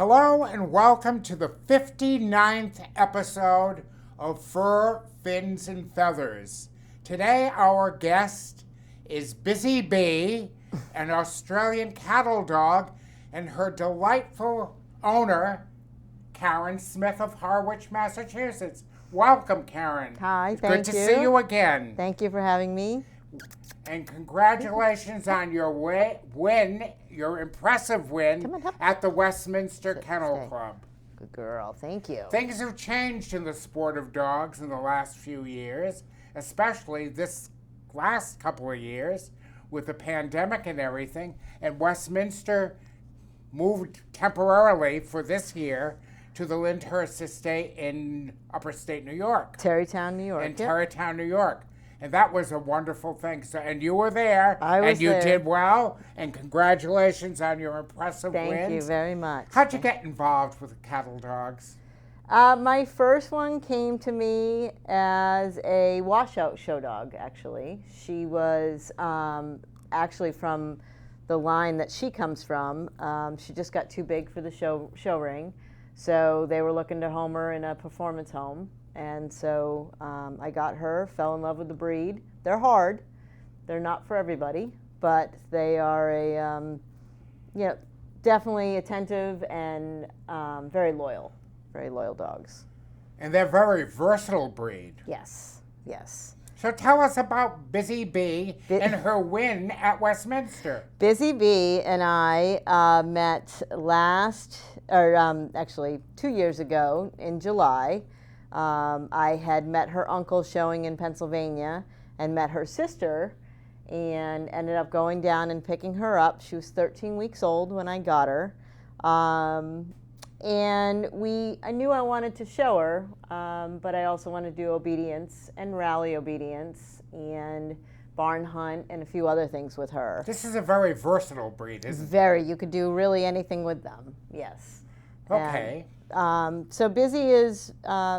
Hello and welcome to the 59th episode of Fur, Fins, and Feathers. Today our guest is Bizzie Bea, an Australian cattle dog, and her delightful owner, Karen Smith of Harwich, Massachusetts. Welcome, Karen. Hi, It's thank you. good to see you again. Thank you for having me. And congratulations on your win, your impressive win at the Westminster Kennel Club. Good girl, thank you. Things have changed in the sport of dogs in the last few years, especially this last couple of years with the pandemic and everything. And Westminster moved temporarily for this year to the Lyndhurst Estate in Upper State New York. Terrytown, New York. In Terrytown, New York. And that was a wonderful thing. So, and you were there. I was and you there. did well. And congratulations on your impressive wins. Thank you very much. How'd you get involved with cattle dogs? My first one came to me as a washout show dog, actually. She was actually from the line that she comes from. She just got too big for the show ring. So they were looking to home her in a performance home. And so I got her, fell in love with the breed. They're hard. They're not for everybody, but they are definitely attentive and very loyal dogs. And they're very versatile breed. Yes, yes. So tell us about Bizzie Bea and her win at Westminster. Bizzie Bea and I met actually 2 years ago in July. I had met her uncle showing in Pennsylvania and met her sister and ended up going down and picking her up. She was 13 weeks old when I got her. And I knew I wanted to show her, but I also wanted to do obedience and rally obedience and barn hunt and a few other things with her. This is a very versatile breed, isn't it? Very. You could do really anything with them, yes. Okay. So Bizzie is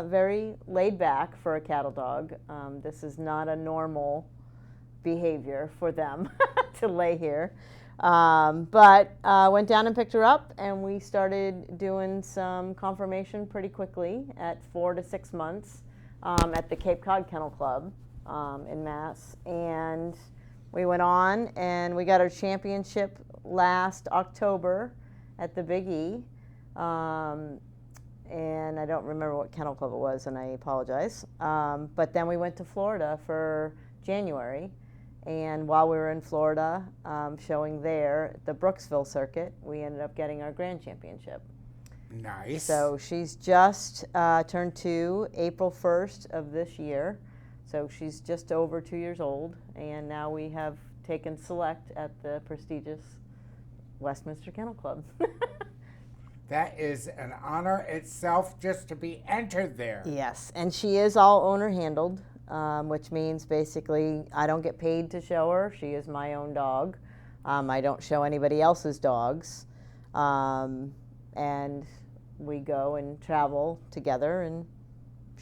very laid back for a cattle dog. This is not a normal behavior for them to lay here. But went down and picked her up, and we started doing some conformation pretty quickly at 4 to 6 months at the Cape Cod Kennel Club in Mass. And we went on, and we got our championship last October at the Big E. And I don't remember what kennel club it was, and I apologize. But then we went to Florida for January, and while we were in Florida showing there, the Brooksville circuit, we ended up getting our grand championship. Nice. So she's just turned 2 April 1st of this year, so she's just over 2 years old, and now we have taken select at the prestigious Westminster Kennel Club. That is an honor itself just to be entered there. Yes, and she is all owner handled, which means basically I don't get paid to show her. She is my own dog. I don't show anybody else's dogs. And we go and travel together and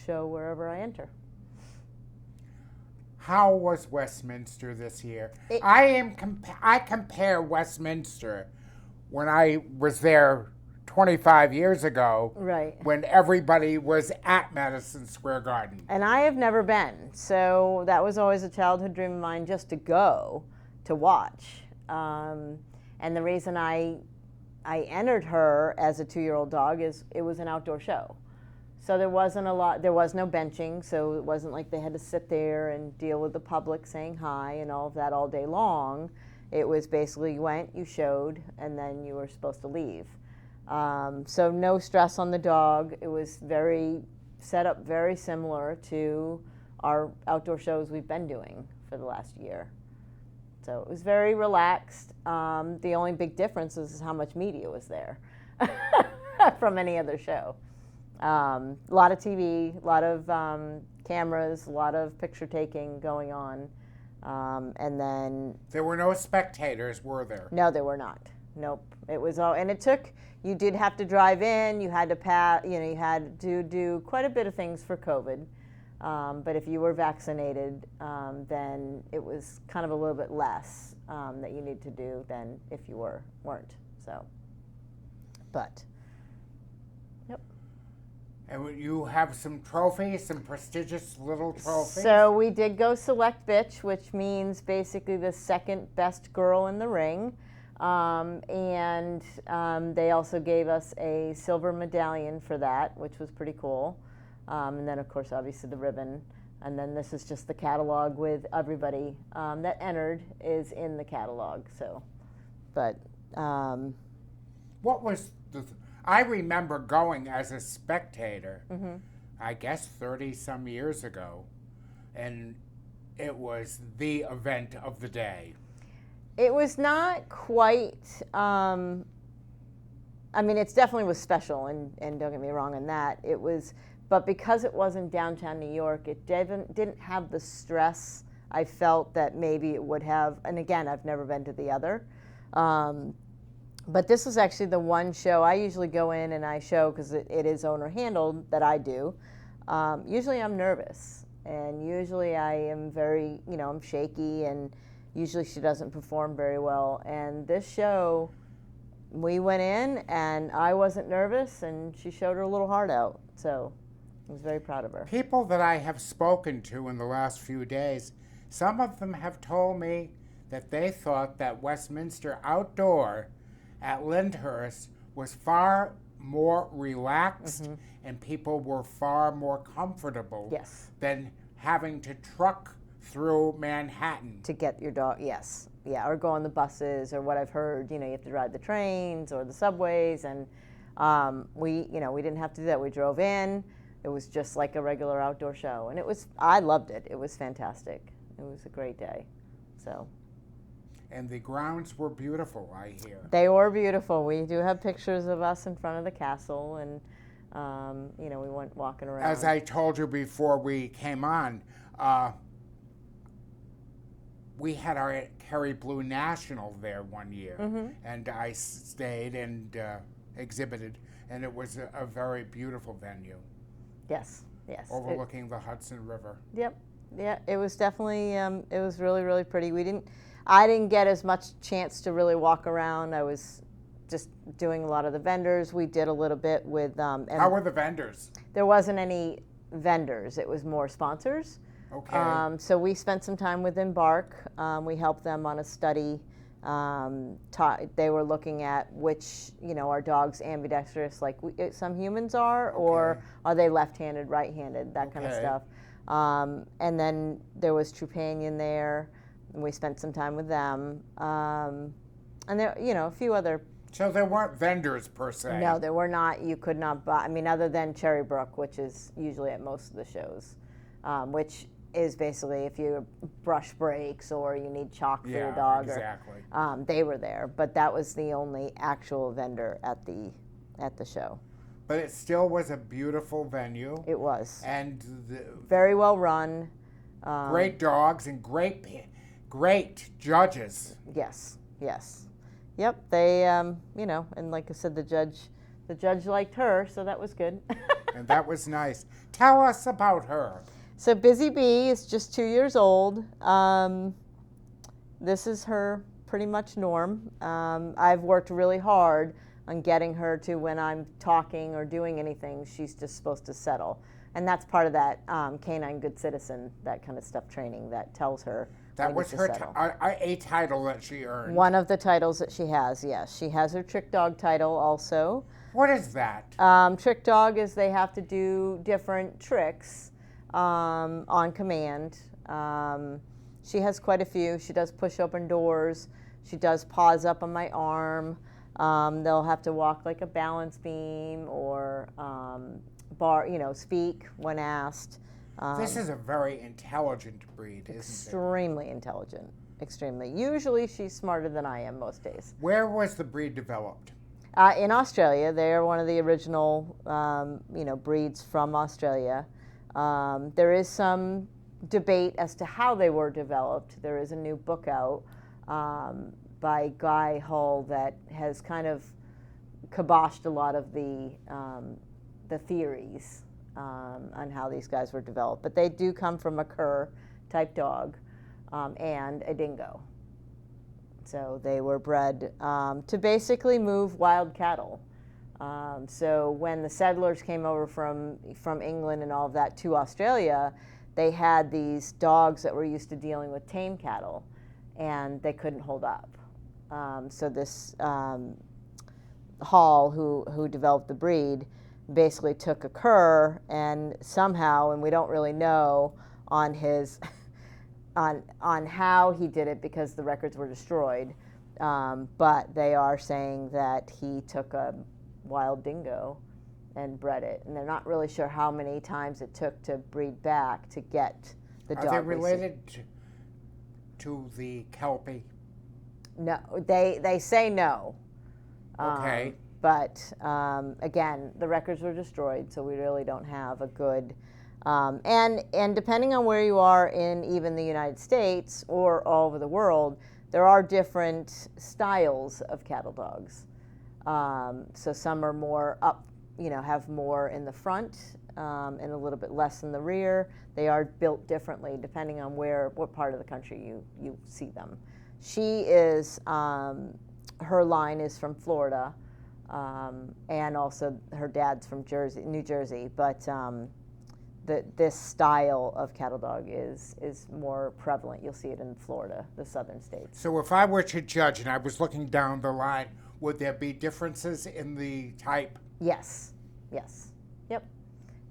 show wherever I enter. How was Westminster this year? I compare Westminster when I was there 25 years ago, right, when everybody was at Madison Square Garden. And I have never been, so that was always a childhood dream of mine, just to go to watch. And the reason I entered her as a 2-year-old dog is it was an outdoor show. So there was no benching, so it wasn't like they had to sit there and deal with the public saying hi and all of that all day long. It was basically you went, you showed, and then you were supposed to leave. So no stress on the dog. It was set up very similar to our outdoor shows we've been doing for the last year. So it was very relaxed. The only big difference is how much media was there from any other show. A lot of TV, a lot of cameras, a lot of picture taking going on. And then... There were no spectators, were there? No, there were not. Nope. It was all, and you did have to drive in, you had to you had to do quite a bit of things for COVID. But if you were vaccinated, then it was kind of a little bit less that you need to do than if you weren't. So, but And you have some trophies, some prestigious little trophies. So we did go select bitch, which means basically the second best girl in the ring. They also gave us a silver medallion for that, which was pretty cool. And then, of course, obviously the ribbon. And then this is just the catalog with everybody that entered is in the catalog. So, but what was the? I remember going as a spectator. Mm-hmm. I guess 30-some years ago, and it was the event of the day. It was not quite. I mean, it definitely was special, and don't get me wrong on that. It was, but because it wasn't downtown New York, it didn't have the stress I felt that maybe it would have. And again, I've never been to the other. But this is actually the one show I usually go in and I show because it is owner handled that I do. Usually I'm nervous, and usually I am very, I'm shaky, and usually she doesn't perform very well. And this show, we went in and I wasn't nervous, and she showed her little heart out. So I was very proud of her. People that I have spoken to in the last few days, some of them have told me that they thought that Westminster Outdoor at Lyndhurst was far more relaxed, Mm-hmm. and people were far more comfortable Yes. than having to truck through Manhattan. To get your dog, yes. Yeah, or go on the buses, or what I've heard, you have to ride the trains or the subways, and we didn't have to do that. We drove in. It was just like a regular outdoor show, and I loved it. It was fantastic. It was a great day. So. And the grounds were beautiful, I hear. They were beautiful. We do have pictures of us in front of the castle, and we went walking around. As I told you before we came on, we had our Kerry Blue National there one year, Mm-hmm. and I stayed and exhibited, and it was a very beautiful venue. Yes. Overlooking the Hudson River. Yep. Yeah, it was definitely, it was really, really pretty. I didn't get as much chance to really walk around. I was just doing a lot of the vendors. We did a little bit with. How were the vendors? There wasn't any vendors. It was more sponsors. Okay. So we spent some time with Embark. We helped them on a study. They were looking at which, are dogs ambidextrous like some humans are, or are they left-handed, right-handed, that kind of stuff. And then there was Trupanion there. And we spent some time with them. And there, a few other. So there weren't vendors per se? No, there were not. You could not buy, other than Cherrybrook, which is usually at most of the shows, which is basically if you brush breaks or you need chalk for your dog. Exactly. They were there, but that was the only actual vendor at the show. But it still was a beautiful venue. It was. And very well run. Great dogs and great judges. Yes. Yep. They, and like I said, the judge liked her, so that was good. And that was nice. Tell us about her. So Bizzie Bea is just 2 years old. This is her pretty much norm. I've worked really hard on getting her to, when I'm talking or doing anything, she's just supposed to settle. And that's part of that canine good citizen, that kind of stuff training that tells her. That was her a title that she earned. One of the titles that she has, yes. She has her trick dog title also. What is that? Trick dog is they have to do different tricks on command. She has quite a few. She does push open doors. She does paws up on my arm. They'll have to walk like a balance beam or speak when asked. This is a very intelligent breed, isn't it? Extremely intelligent. Extremely. Usually she's smarter than I am most days. Where was the breed developed? In Australia. They are one of the original, breeds from Australia. There is some debate as to how they were developed. There is a new book out by Guy Hull that has kind of kiboshed a lot of the theories on how these guys were developed. But they do come from a cur type dog and a dingo. So they were bred to basically move wild cattle. So when the settlers came over from England and all of that to Australia, they had these dogs that were used to dealing with tame cattle, and they couldn't hold up. So this Hall, who developed the breed, basically took a cur and somehow, and we don't really know on his on how he did it because the records were destroyed, but they are saying that he took a wild dingo and bred it, and they're not really sure how many times it took to breed back to get the dog. Are they related to the Kelpie? No, they say no. Okay. But again, the records were destroyed, so we really don't have a good. And depending on where you are in even the United States or all over the world, there are different styles of cattle dogs. So some are more up, have more in the front and a little bit less in the rear. They are built differently depending on what part of the country you see them. She is, her line is from Florida, and also her dad's from New Jersey, but this style of cattle dog is more prevalent. You'll see it in Florida, the southern states. So if I were to judge, and I was looking down the line, would there be differences in the type? Yes. Yep.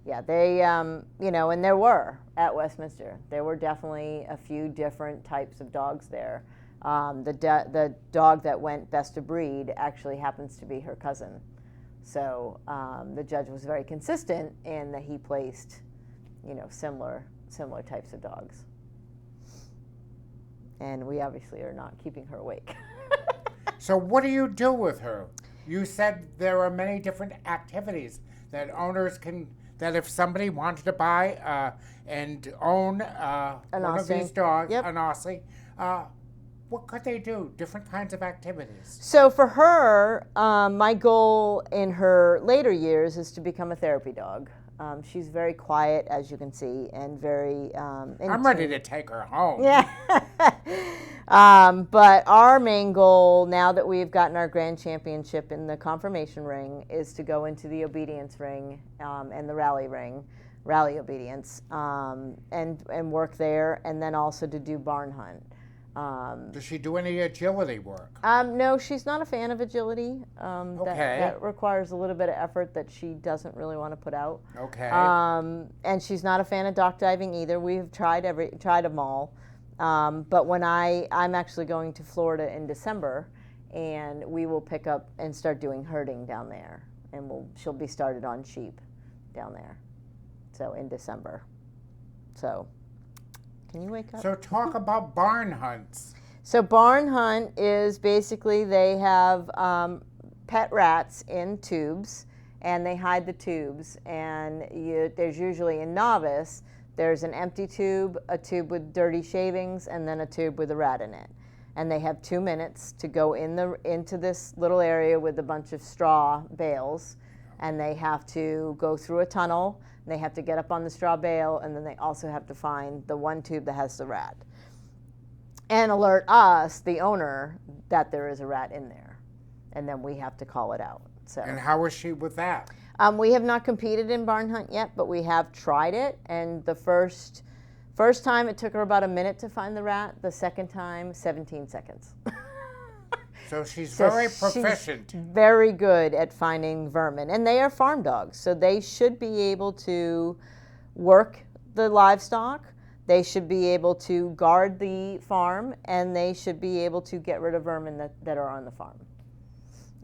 Yeah, they, and there were at Westminster. There were definitely a few different types of dogs there. The dog that went best of breed actually happens to be her cousin. So the judge was very consistent in that he placed, similar types of dogs. And we obviously are not keeping her awake. So what do you do with her? You said there are many different activities that owners can, that if somebody wanted to buy and own one of these dogs, yep. an Aussie, what could they do? Different kinds of activities. So for her, my goal in her later years is to become a therapy dog. She's very quiet, as you can see, and very I'm ready to take her home. Yeah. But our main goal, now that we've gotten our grand championship in the conformation ring, is to go into the obedience ring and the rally obedience, and work there, and then also to do barn hunt. Does she do any agility work? No, she's not a fan of agility. Okay. That requires a little bit of effort that she doesn't really want to put out. Okay. And she's not a fan of dock diving either. We've tried them all. But when I'm actually going to Florida in December, and we will pick up and start doing herding down there, and she'll be started on sheep down there. So in December. So. Can you wake up? So talk about barn hunts. So barn hunt is basically they have pet rats in tubes, and they hide the tubes. And there's usually a novice, there's an empty tube, a tube with dirty shavings, and then a tube with a rat in it. And they have 2 minutes to go into this little area with a bunch of straw bales, and they have to go through a tunnel. They have to get up on the straw bale, and then they also have to find the one tube that has the rat and alert us, the owner, that there is a rat in there, and then we have to call it out. So. And how is she with that? We have not competed in barn hunt yet, but we have tried it, and the first time it took her about a minute to find the rat. The second time, 17 seconds. So she's very proficient. She's very good at finding vermin. And they are farm dogs, so they should be able to work the livestock. They should be able to guard the farm, and they should be able to get rid of vermin that are on the farm.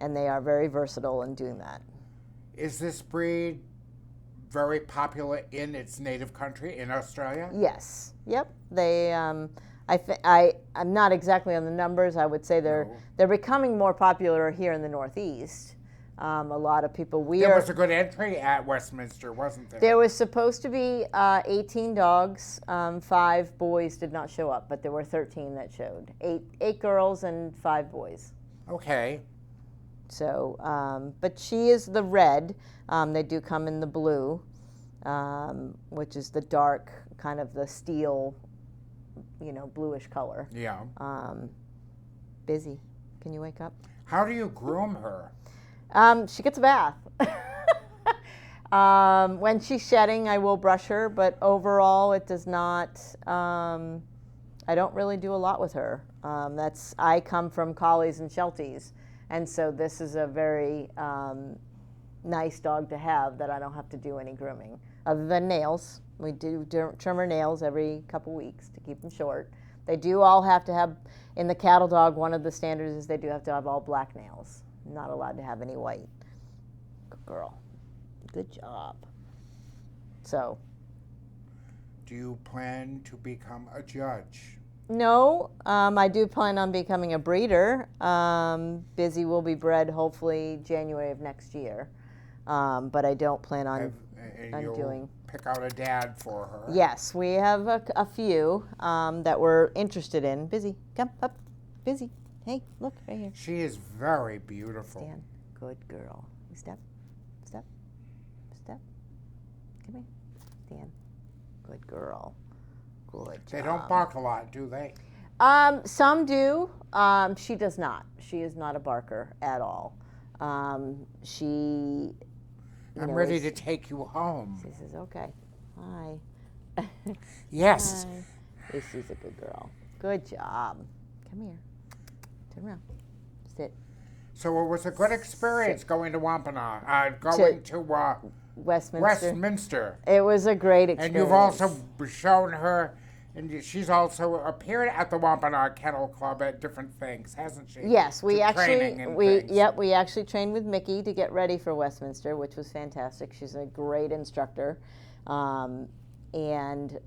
And they are very versatile in doing that. Is this breed very popular in its native country, in Australia? Yes. Yep. They... I'm not exactly on the numbers. I would say they're becoming more popular here in the Northeast. A lot of people. There was a good entry at Westminster, wasn't there? There was supposed to be 18 dogs. 5 boys did not show up, but there were 13 that showed. 8 girls and 5 boys. Okay. So, but she is the red. They do come in the blue, which is the dark, kind of the steel, bluish color. Yeah. Bizzie, can you wake up? How do you groom her? She gets a bath. When she's shedding, I will brush her, but overall, it does not. I don't really do a lot with her. I come from collies and shelties, and so this is a very nice dog to have that I don't have to do any grooming, other than nails. We do trim her nails every couple weeks to keep them short. They do all have to have, in the cattle dog, one of the standards is they do have to have all black nails. Not allowed to have any white. Good girl. Good job. So. Do you plan to become a judge? No, I do plan on becoming a breeder. Bizzie will be bred hopefully January of next year, but I don't plan on doing. Pick out a dad for her. Yes, we have a few that we're interested in. Bizzie, come up. Bizzie, hey, look right here. She is very beautiful. Stand, good girl. Step, step, step. Come here, stand. Good girl. Good job. They don't bark a lot, do they? Some do. She does not. She is not a barker at all. She. I'm ready to take you home. She says, okay. Hi. Yes. Hi. Yes, she's a good girl. Good job. Come here. Turn around. Sit. So it was a good experience going to Wampanoag, going to Westminster. It was a great experience. And you've also shown her, and she's also appeared at the Wampanoag Kennel Club at different things, hasn't she? Yes, we we actually trained with Mickey to get ready for Westminster, which was fantastic. She's a great instructor. And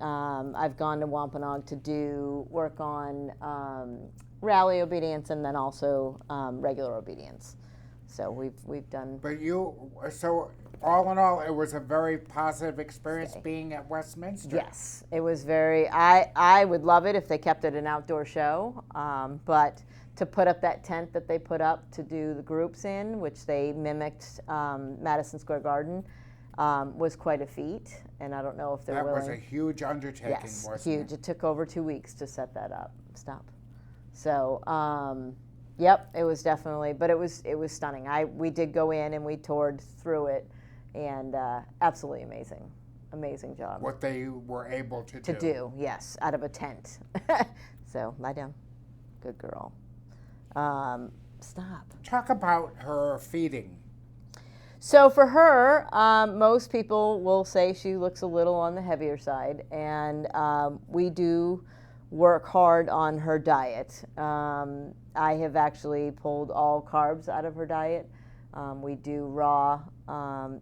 I've gone to Wampanoag to do work on rally obedience and then also regular obedience. So we've done. But so all in all, it was a very positive experience being at Westminster. Yes, it was very. I would love it if they kept it an outdoor show, but to put up that tent that they put up to do the groups in, which they mimicked Madison Square Garden, was quite a feat. And I don't know if they're willing. That was a huge undertaking, yes, wasn't huge. It took over 2 weeks to set that up. Stop. So. Yep, it was definitely, but it was stunning. We did go in and we toured through it, and absolutely amazing job. What they were able to do. To do, yes, out of a tent. So lie down, good girl. Stop. Talk about her feeding. So for her, most people will say she looks a little on the heavier side, and we do work hard on her diet. I have actually pulled all carbs out of her diet. We do raw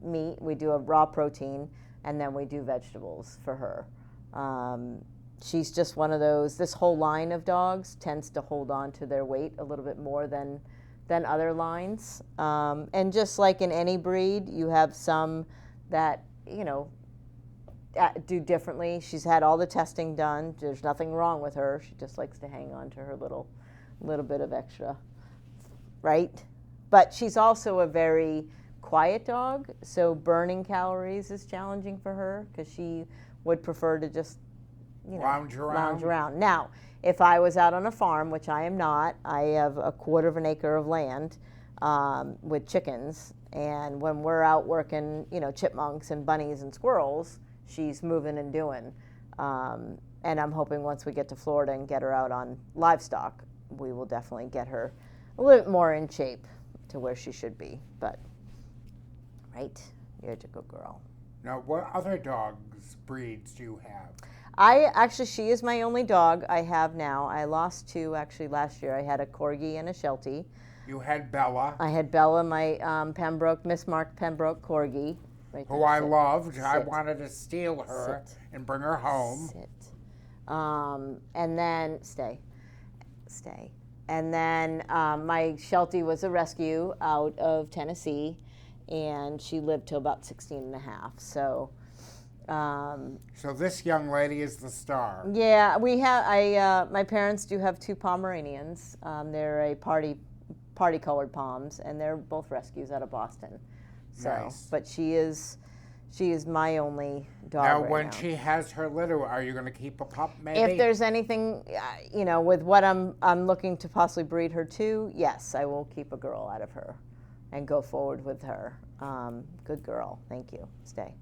meat, we do a raw protein, and then we do vegetables for her. She's just one of those, this whole line of dogs tends to hold on to their weight a little bit more than other lines. And just like in any breed, you have some that, do differently. She's had all the testing done. There's nothing wrong with her. She just likes to hang on to her little bit of extra, right? But she's also a very quiet dog, so burning calories is challenging for her because she would prefer to just, lounge around. Now, if I was out on a farm, which I am not, I have a 1/4 of an acre of land with chickens, and when we're out working, chipmunks and bunnies and squirrels, she's moving and doing. And I'm hoping once we get to Florida and get her out on livestock, we will definitely get her a little bit more in shape to where she should be. But, right, you're a good girl. Now, what other breeds do you have? She is my only dog I have now. I lost 2 actually last year. I had a Corgi and a Sheltie. You had Bella. I had Bella, my Pembroke, mismarked Pembroke Corgi. Right who I loved. Sit. I wanted to steal her and bring her home. Sit. And then, stay. And then my Sheltie was a rescue out of Tennessee, and she lived till about 16 and a half. So this young lady is the star. Yeah, we have. My parents do have 2 Pomeranians. They're a party-colored Poms, and they're both rescues out of Boston. So, nice. But she is my only dog. Now, right when now. she has her litter, are you going to keep a pup? Maybe. If there's anything, with what I'm looking to possibly breed her to, yes, I will keep a girl out of her. and go forward with her. Good girl. Thank you. Stay.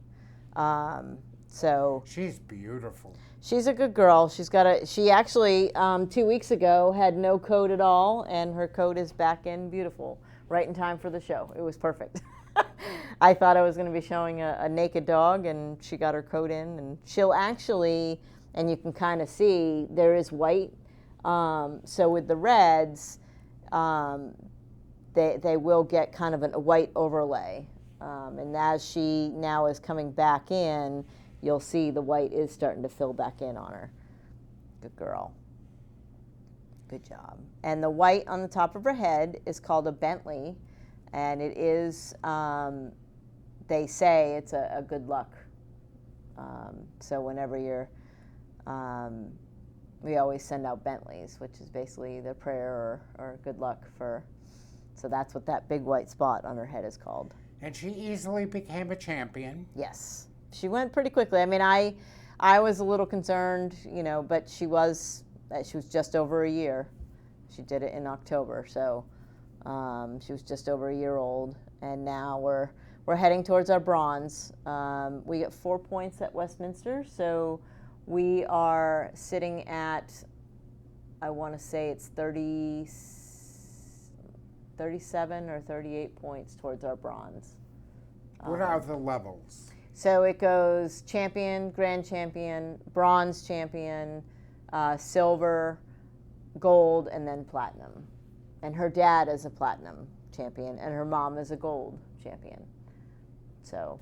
So she's beautiful. She's a good girl. She actually 2 weeks ago had no coat at all, and her coat is back in beautiful, right in time for the show. It was perfect. I thought I was going to be showing a naked dog, and she got her coat in, and she'll actually, and you can kind of see, there is white. So with the reds, they will get kind of a white overlay. And as she now is coming back in, you'll see the white is starting to fill back in on her. Good girl. Good job. And the white on the top of her head is called a Bentley, and it is, they say it's a good luck. So whenever you're, we always send out Bentleys, which is basically their prayer or good luck for, so that's what that big white spot on her head is called. And she easily became a champion. Yes. She went pretty quickly. I mean, I was a little concerned, but she was just over a year. She did it in October, so she was just over a year old, and now we're heading towards our bronze. We get 4 points at Westminster, so we are sitting at, I want to say it's 37 or 38 points towards our bronze. What are the levels? So it goes champion, grand champion, bronze champion, silver, gold, and then platinum. And her dad is a platinum champion, and her mom is a gold champion. So,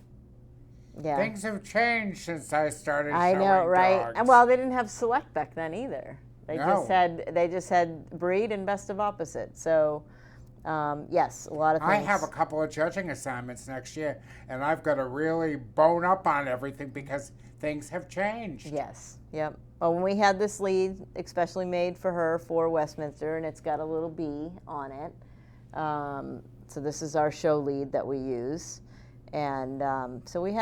yeah. Things have changed since I started showing I know, right? dogs. And well, they didn't have select back then either. They No. just had breed and best of opposite. So, yes, a lot of things. I have a couple of judging assignments next year, and I've got to really bone up on everything because things have changed. Yes, yep. Well, when we had this lead, especially made for her for Westminster, and it's got a little B on it. So this is our show lead that we use, and so we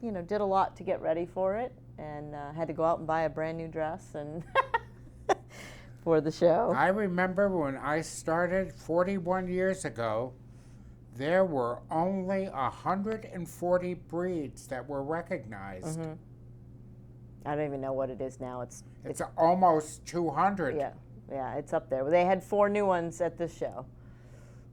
did a lot to get ready for it, and had to go out and buy a brand new dress and for the show. I remember when I started 41 years ago, there were only 140 breeds that were recognized. Mm-hmm. I don't even know what it is now. It's almost 200. Yeah, it's up there. They had 4 new ones at this show.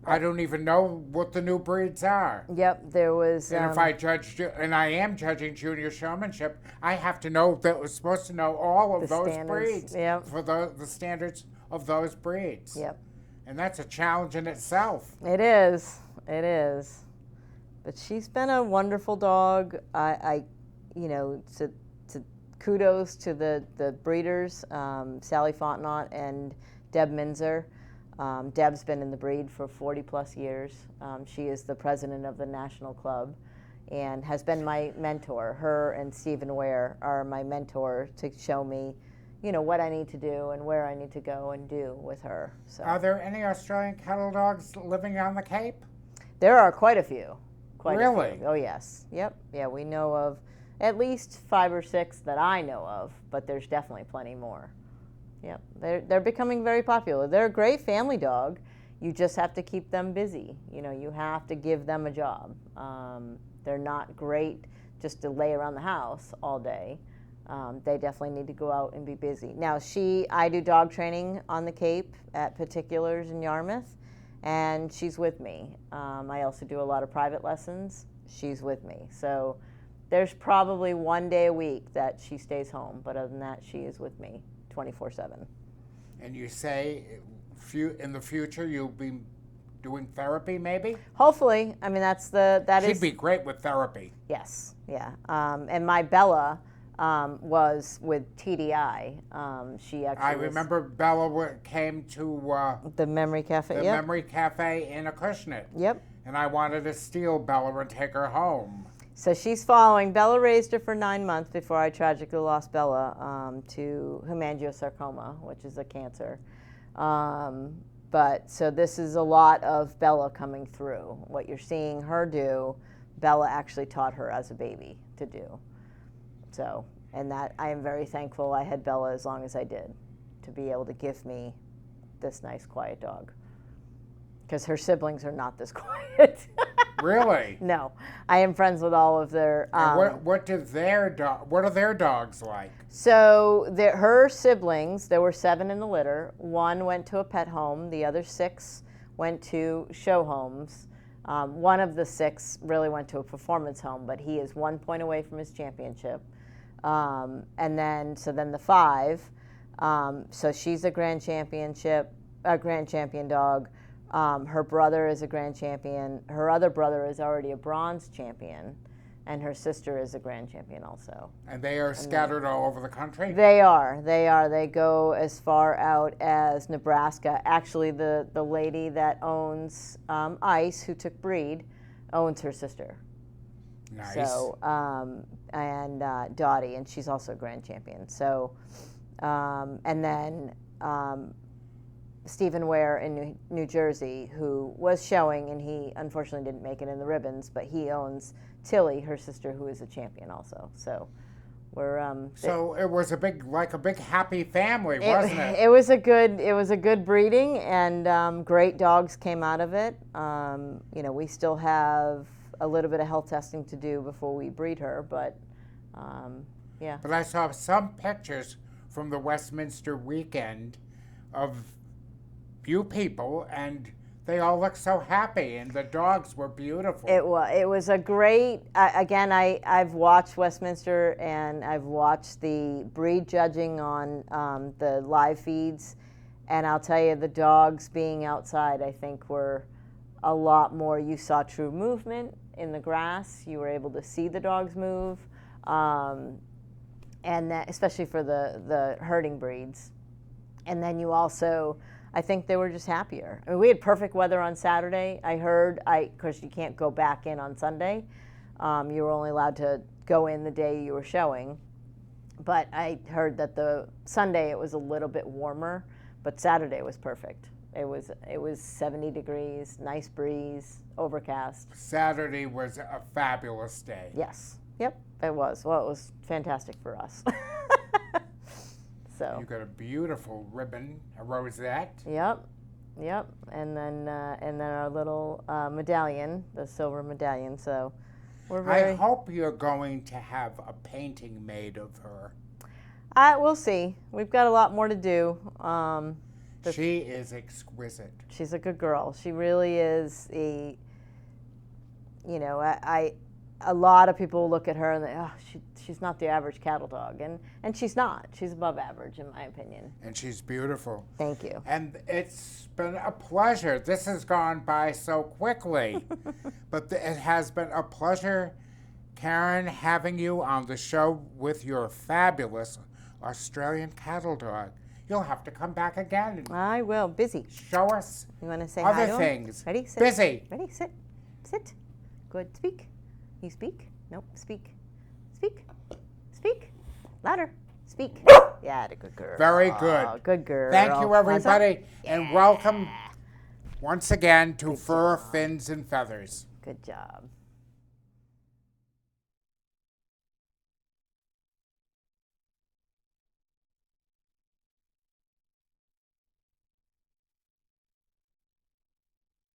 I don't even know what the new breeds are. Yep, there was. And if I judge, and I am judging junior showmanship, I have to know that we're supposed to know all of those breeds for the standards of those breeds. Yep. And that's a challenge in itself. It is. It is. But she's been a wonderful dog. Kudos to the breeders, Sally Fontenot and Deb Minzer. Deb's been in the breed for 40 plus years. She is the president of the National Club and has been my mentor. Her and Stephen Ware are my mentor to show me, what I need to do and where I need to go and do with her. So. Are there any Australian kettle dogs living on the Cape? There are quite a few. Really? A few. Oh, yes. Yep. Yeah, we know of at least 5 or 6 that I know of, but there's definitely plenty more. Yep, they're becoming very popular. They're a great family dog. You just have to keep them busy. You have to give them a job. They're not great just to lay around the house all day. They definitely need to go out and be busy. Now, I do dog training on the Cape at Particulars in Yarmouth, and she's with me. I also do a lot of private lessons. She's with me. So there's probably 1 day a week that she stays home, but other than that, she is with me 24/7. And you say in the future you'll be doing therapy, maybe? Hopefully. I mean, She'd be great with therapy. Yes, yeah. And my Bella was with TDI. She actually. I remember Bella came to the Memory Cafe. The Memory Cafe in Acushnet. Yep. And I wanted to steal Bella and take her home. So she's following. Bella raised her for 9 months before I tragically lost Bella to hemangiosarcoma, which is a cancer. But so this is a lot of Bella coming through. What you're seeing her do, Bella actually taught her as a baby to do. So, and that I am very thankful I had Bella as long as I did to be able to give me this nice, quiet dog. because her siblings are not this quiet. Really? No, I am friends with all of their. And what are their dogs like? So her siblings, there were 7 in the litter. 1 went to a pet home. The other 6 went to show homes. One of the 6 really went to a performance home, but he is 1 point away from his championship. And then the 5. So she's a grand champion dog. Her brother is a grand champion. Her other brother is already a bronze champion, and her sister is a grand champion also. And they are scattered all over the country? They are. They go as far out as Nebraska. Actually, the lady that owns Ice, who took breed, owns her sister. Nice. So, and Dottie, and she's also a grand champion. So, and then Stephen Ware in New Jersey, who was showing, and he unfortunately didn't make it in the ribbons, but he owns Tilly, her sister, who is a champion also. So we're so it was a big happy family, wasn't it? It was a good breeding, and great dogs came out of it. We still have a little bit of health testing to do before we breed her, but yeah. But I saw some pictures from the Westminster weekend of few people, and they all look so happy, and the dogs were beautiful. It was a great, again, I've watched Westminster, and I've watched the breed judging on the live feeds, and I'll tell you, the dogs being outside, I think, were a lot more. You saw true movement in the grass. You were able to see the dogs move, and that, especially for the herding breeds. And then you also, I think they were just happier. I mean, we had perfect weather on Saturday. I heard, because you can't go back in on Sunday. You were only allowed to go in the day you were showing. But I heard that the Sunday it was a little bit warmer, but Saturday was perfect. It was 70 degrees, nice breeze, overcast. Saturday was a fabulous day. Yes. Yep, it was. Well, it was fantastic for us. So. You got a beautiful ribbon, a rosette. Yep. And then our little medallion, the silver medallion. So we're very. I hope you're going to have a painting made of her. We'll see. We've got a lot more to do. She is exquisite. She's a good girl. She really is a. A lot of people look at her and they, she's not the average cattle dog, and she's not. She's above average, in my opinion. And she's beautiful. Thank you. And it's been a pleasure. This has gone by so quickly, but it has been a pleasure, Karen, having you on the show with your fabulous Australian cattle dog. You'll have to come back again. I will. Busy. Show us you want to say other hi to things. Him? Ready? Sit. Busy. Ready? Sit. Sit. Good. Speak. You speak? Nope. Speak. Speak. Speak. Louder. Speak. Yeah, a good girl. Very good. Good girl. Thank you, everybody, and welcome once again to Fur, Fins, and Feathers. Good job.